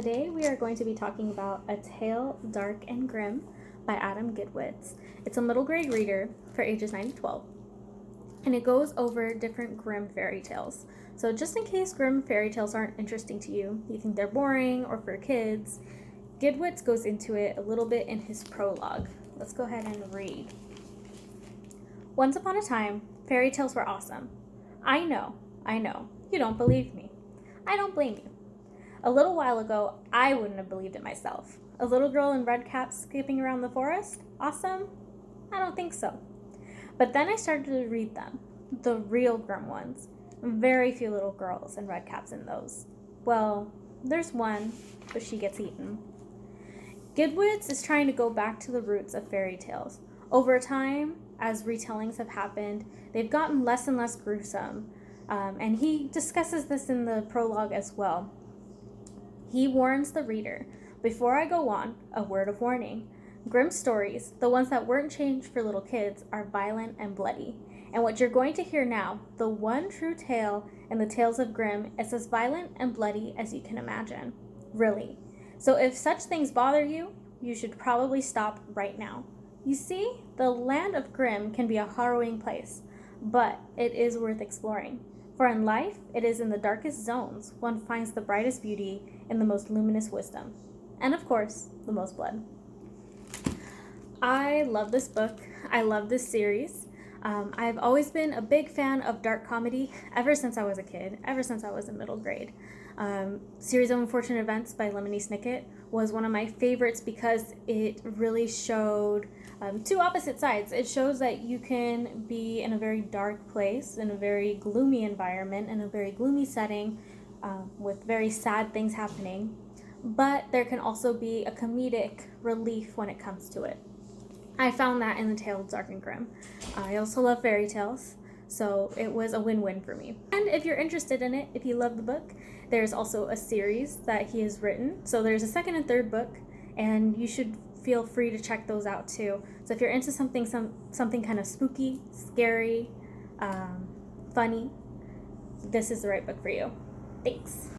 Today we are going to be talking about A Tale Dark and Grim by Adam Gidwitz. It's a middle grade reader for ages 9 to 12, and it goes over different Grimm fairy tales. So just in case Grimm fairy tales aren't interesting to you, you think they're boring or for kids, Gidwitz goes into it a little bit in his prologue. Let's go ahead and read. Once upon a time, fairy tales were awesome. I know, you don't believe me. I don't blame you. A little while ago, I wouldn't have believed it myself. A little girl in red caps skipping around the forest? Awesome? I don't think so. But then I started to read them, the real Grimm ones. Very few little girls in red caps in those. Well, there's one, but she gets eaten. Gidwitz is trying to go back to the roots of fairy tales. Over time, as retellings have happened, they've gotten less and less gruesome, and he discusses this in the prologue as well. He warns the reader, before I go on, a word of warning. Grimm's stories, the ones that weren't changed for little kids, are violent and bloody. And what you're going to hear now, the one true tale in the tales of Grimm, is as violent and bloody as you can imagine. Really. So if such things bother you, you should probably stop right now. You see, the land of Grimm can be a harrowing place, but it is worth exploring. For in life, it is in the darkest zones one finds the brightest beauty and the most luminous wisdom. And of course, the most blood. I love this book. I love this series. I've always been a big fan of dark comedy ever since I was a kid, ever since I was in middle grade. Series of Unfortunate Events by Lemony Snicket was one of my favorites because it really showed two opposite sides. It shows that you can be in a very dark place, in a very gloomy environment, in a very gloomy setting, with very sad things happening, but there can also be a comedic relief when it comes to it. I found that in the Tale of Dark and Grim. I also love fairy tales, so it was a win-win for me. And if you're interested in it, if you love the book, there's also a series that he has written. So there's a second and third book, and you should feel free to check those out too. So if you're into something kind of spooky, scary, funny, this is the right book for you. Thanks.